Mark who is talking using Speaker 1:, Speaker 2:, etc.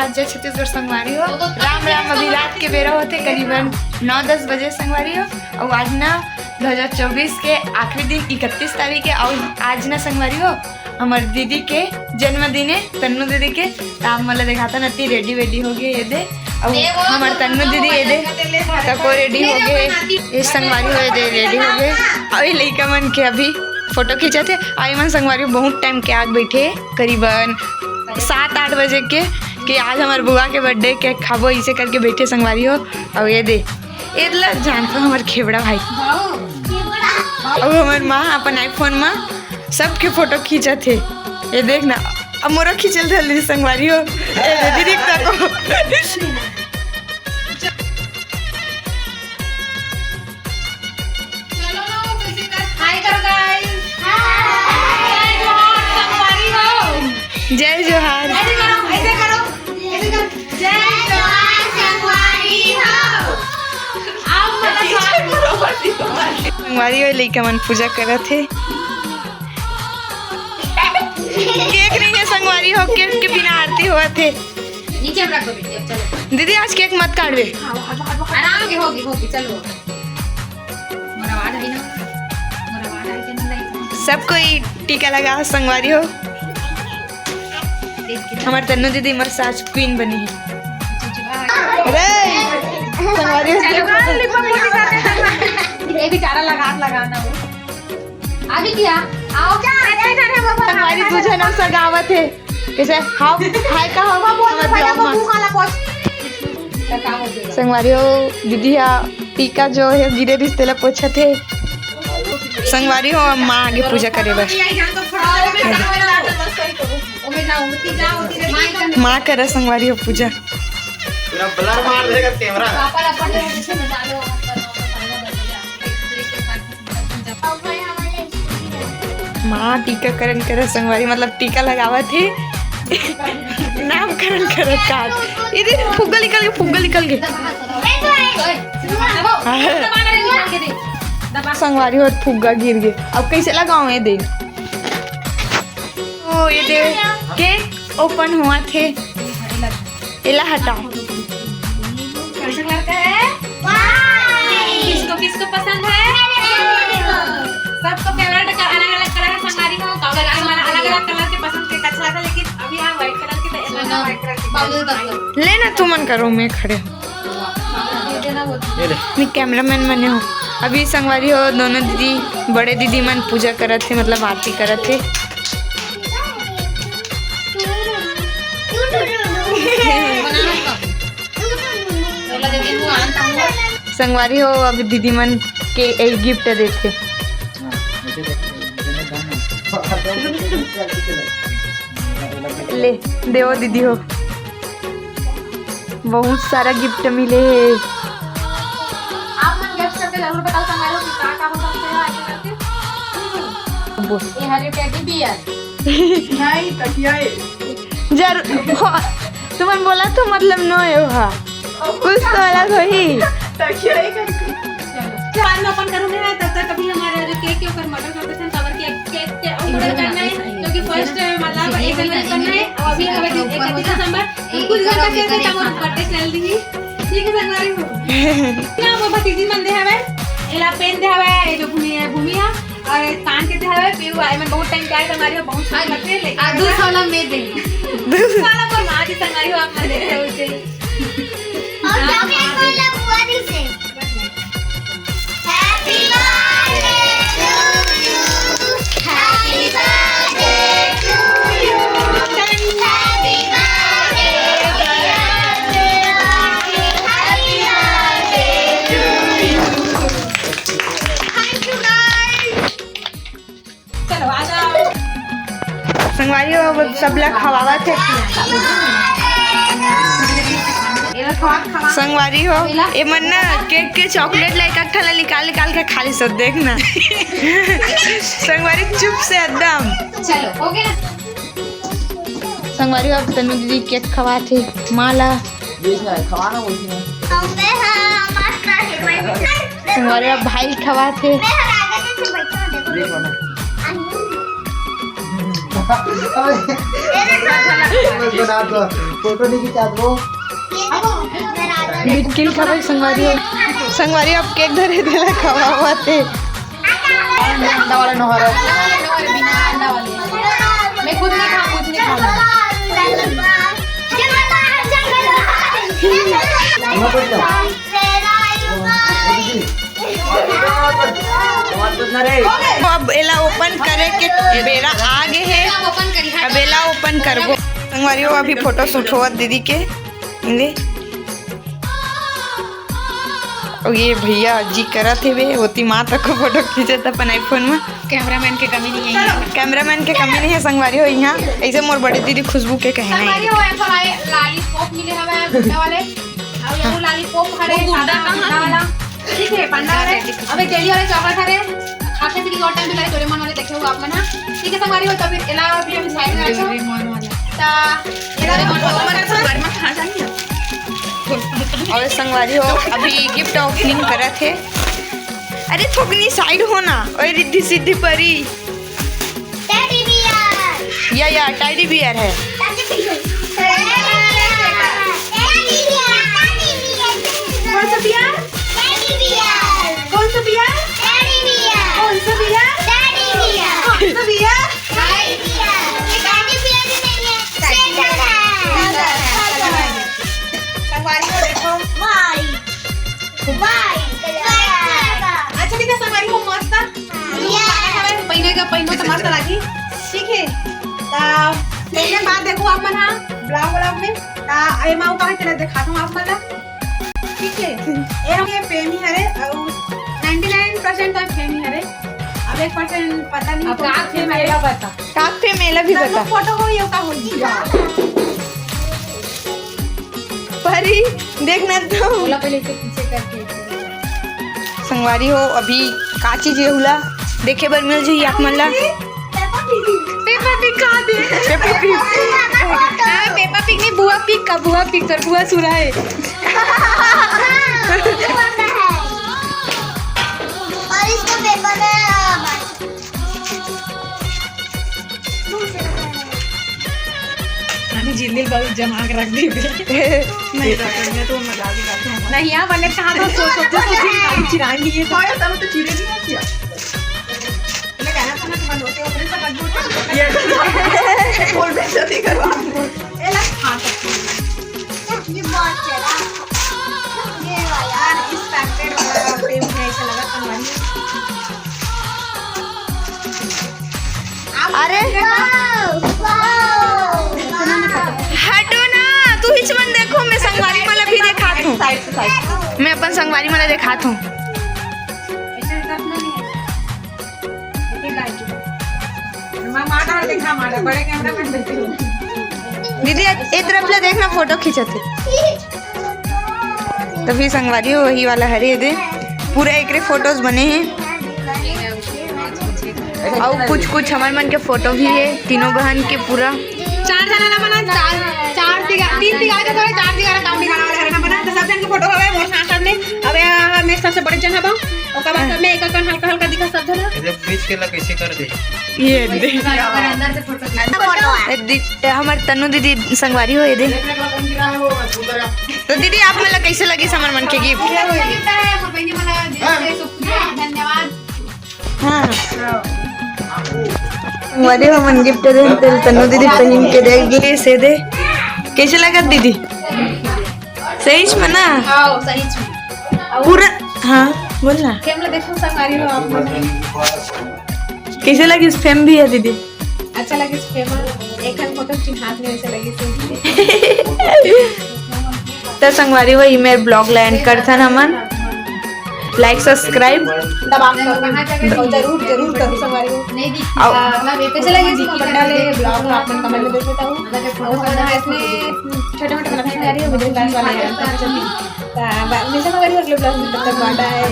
Speaker 1: आज जय छत्तीसगढ़ संगवारी हो। राम राम। अभी रात के बेरा होते करीबन 9-10 बजे संगवारी हो। और आज ना 2024 के आखिरी दिन 31 तारीख के और आज ना संगवारी हो हमारे दीदी के जन्मदिन है, तन्नू दीदी के। तो आप मतलब दिखाता ना ती रेडी वेडी हो गए ये दे। और हमारे तन्नू दीदी ये दे तको रेडी हो गए, ये संगवारी हो दे रेडी हो गए। और लड़का मन के अभी फोटो खींचे थे। आई मन संगवारी बहुत टाइम के आग बैठे करीबन 7-8 बजे के कि आज हमारे बुआ के बर्थडे केक खाबो इसे करके बैठे संगवारी हो। और ये दे इतना जानता हमारे खेबड़ा भाई और हमारे माँ अपन आईफोन में सबके फोटो खींचा थे। ये देखना अब मोरा खींचल थे संगवारी हो दीदी तको। जय जोहार। संगवारी हो लइका मन पूजा करा थे। केक नहीं है संगवारी हो, केक के बिना आरती हुआ थे।
Speaker 2: नीचे रख दो बेटी, अब चलो।
Speaker 1: दीदी आज केक मत काट बे।
Speaker 2: आराम के होगी चलो। मोरा वाड है ना, मोरा वाड है के नहीं।
Speaker 1: सब कोई टीका लगा संगवारी हो। हमारे तन्नू दीदी मसाज क्वीन बनी है। अरे संगवारी हो
Speaker 2: ये भी चारा लगाना हो। आगे क्या आओ
Speaker 1: संगवारी तुझे ना सगावत है कैसे हाउ हाय का हवा बोल संगवारी हो। दीदी टीका जो है गिरे रिश्ते ला पोछा थे। संगवारी हो माँ आगे पूजा करे बस। माँ करे संगवारी हो पूजा।
Speaker 3: ब्लर मार देगा कैमरा।
Speaker 1: माँ टीकाकरण करे संगवारी मतलब टीका लगावा थे। नामकरण करे काट इधर फुग्गा निकल गए संगवारी हो फुग्गा गिर गए। अब कैसे लगाऊं ये दे। ओ ये दे केक ओपन हुआ थे। इला हटाओ।
Speaker 2: किसको पसंद है? सबको फेवरेट अलग-अलग कलर है संगवारी हो। अलग-अलग कलर के पसंद के अच्छा था, लेकिन अभी यहाँ व्हाइट कलर के तो व्हाइट कलर के
Speaker 1: लेना तू मन करो मैं खड़े हूँ। मैं कैमरामैन बने हूँ। अभी संगवारी हो दोनों दीदी बड़े दीदी मन पूजा करत थे मतलब आरती करत थे। संगवारी हो अब दीदी मन के एक गिफ्ट देते। ले देवो दीदी हो बहुत सारा गिफ्ट मिले है।
Speaker 2: आप मन गिफ्ट करके जरूर बताओ संगवारी हो कि का पसंद है।
Speaker 1: बोल
Speaker 2: ये हरी टेडी बियर
Speaker 3: नहीं तकिया है।
Speaker 1: तुमन बोला तो मतलब नो है कुछ तो अलग हो ही।
Speaker 3: तकिया ही करके
Speaker 2: बाद में ओपन करूंगी ना तब तक कभी हमारे जो केक के ऊपर मटर करते हैं कवर केक के ऑर्डर करना है क्योंकि फर्स्ट मतलब 1 जनवरी करना है और अभी 31 दिसंबर कुछ घंटा कैसे तब हम करते चल देंगे। ठीक है संगवारी हो ना वो भतीजी मन दे हवे एला पेन दे हवे ये जो भूमिया और कान के दे हवे पीऊ आई में बहुत टाइम क्या संगवारी हो बहुत साल लगते हैं लेकिन दूसरा वाला में दे दूसरा वाला पर मां की संगवारी हो आप मन देखे उसे
Speaker 4: और चॉकलेट वाला बुआ दी से happy birthday to you happy birthday to you happy birthday happy birthday to you. Thank you guys.
Speaker 2: चलो आ जाओ
Speaker 1: संगवारी हो सब लोग खवावा थे। संगवारी हो ये मन ना केक के चॉकलेट ला एक ठला निकाल के खाली सब देखना। संगवारी चुप से एकदम।
Speaker 2: चलो हो गया
Speaker 1: संगवारी हो तन्नू दीदी केक खवा थे माला
Speaker 3: खवाना बोलती है।
Speaker 4: अबे हां मस्त है।
Speaker 1: संगवारी हो भाई खवा थे।
Speaker 4: मैं आगे से बैठा देखो
Speaker 3: देखो ना
Speaker 5: बना दो फोटो नहीं खिंचा दो
Speaker 1: बिटकिल खबर संगवारी अब केक धरे देला खवा हुआ थे
Speaker 3: अंडा वाला नहर
Speaker 2: बिना अंडा वाले मैं खुद नहीं खाऊं कुछ नहीं खाऊंगा
Speaker 1: अब एला ओपन करे के बेरा आगे है
Speaker 2: ओपन करी
Speaker 1: अब एला ओपन करबो संगवारी अभी फोटो शूट होवत दीदी के इंदे और ये भैया जी करत है वे होती माँ तक को फोटो खींचत अपन आईफोन में
Speaker 2: कैमरामैन की कमी नहीं है
Speaker 1: कैमरामैन के कमी नहीं है संगवारी हो यहाँ ऐसे मोर बड़ी दीदी खुशबू के कहना
Speaker 2: हमारे
Speaker 1: है
Speaker 2: वो ऐसा वाले लॉलीपॉप मिले हमें गुड्डा वाले और ये लॉलीपॉप खड़े सादा गुड्डा वाला ठीक है पंडा वाले अबे जेली वाले चॉकलेट खड़े खाते फिर और टाइम पे लाइक डोरेमोन वाले देखे हो आप ना ठीक है संगवारी हो तब इला भी हम साइड में रखो डोरेमोन वाला ता इला डोरेमोन घर में खा जाएंगे
Speaker 1: और संगवारी हो अभी गिफ्ट ओपनिंग करा थे अरे थोकनी साइड होना और रिद्धि सिद्धि परी या टेडी बियर है
Speaker 2: कौन सा बियर कौन सा बियर कौन सा बियर कौन सा बियर संगवारी को देखो अच्छा ठीक है संगवारी को मस्त पहिने का पहिनो तो मस्त लगी ठीक है पहले बात देखो आप मन ब्लॉग में ए माऊ कहा चले दिखाता हूं आप मन ठीक है ये हम ये फेमी हरे और 99% तो फेमी हरे अब 1% पता नहीं अब काट पे मेला पता
Speaker 1: काक पे मेला भी बता
Speaker 2: फोटो हो ये का हो
Speaker 1: परी देखना तो
Speaker 2: बोला पहले से पीछे करके
Speaker 1: संगवारी हो अभी का चीज ये हुला देखे बर मिल जाई आप मन ला
Speaker 2: पेपर पिक खा दे
Speaker 1: पेपर पिक
Speaker 2: पेपर पिक नहीं बुआ पिक का बुआ पिक सर बुआ सुरा है
Speaker 4: और इसको पेपर में
Speaker 2: जिंदगी बहुत जमा के रख दी नहीं रखने तो मजा भी आता है नहीं यहाँ बने कहाँ तो सोच चिराएंगे ये तो
Speaker 3: सब तो चीरे नहीं किया
Speaker 2: मैं कहना था ना तुम होते हो अपने सब बंद
Speaker 3: बोल में जल्दी करवा
Speaker 2: ये लग खा
Speaker 4: ये बहुत चला ये वाला
Speaker 2: यार इस पैकेट वाला प्रेम में ऐसा लगा संगवारी
Speaker 1: अरे हटो ना तू हिच मन देखो मैं संगवारी माला भी दिखात हूँ
Speaker 3: साइड से साइड
Speaker 1: मैं अपन संगवारी माला दिखात हूँ
Speaker 2: ऐसे करना नहीं है ठीक है मैं माटा और दिखा माटा बड़े कैमरा में बैठे हो
Speaker 1: दीदी ए तरफ ले देखना फोटो खींचते तभी संगवारी हो वही वाला हरे दे पूरे एकरे फोटोज बने हैं और कुछ हमारे मन के फोटो भी है तीनों बहन के पूरा
Speaker 2: चार जना ना बना चार तीन दिखा के थोड़े चार दिखा काम दिखाना वाला करना बना तो सब जन के फोटो हवे मोर साथ ने अबे मैं सबसे बड़े जन हबा ओका बाद में एक हल्का हल्का दिखा सब जना
Speaker 3: इधर बीच के ला कैसे कर दे
Speaker 1: ये दे
Speaker 2: अंदर से फोटो
Speaker 1: हमारे तनु दीदी संगवारी हो ये दे तो दीदी आप मला कैसे लगी समर मन के गिफ्ट
Speaker 2: धन्यवाद
Speaker 1: हाँ संगवारी हो मन गिफ्ट दे तेल तनु दीदी पहन के देगी से दे कैसे लगा दीदी सही में ना
Speaker 2: आओ सही
Speaker 1: पूरा हाँ बोल ना
Speaker 2: कैमरा देखो संगवारी हो आप
Speaker 1: कैसे लगी फेम भी है दीदी
Speaker 2: अच्छा लगे इस पेपर एक फोटो हाथ में ऐसे लगी
Speaker 1: तो संगवारी वही मेरे ब्लॉग लैंड कर था नमन लाइक सब्सक्राइब
Speaker 2: जरूर जरूर करो संगवारी हो नहीं दी कैसे लगे इसको डाले ब्लॉग आप कमेंट में देख लेता हूं इसमें छोटे मोटे बनाने आ रही है मुझे क्लास वाले हैं तो मिलता है अगले ब्लॉग में तब तक बाटा है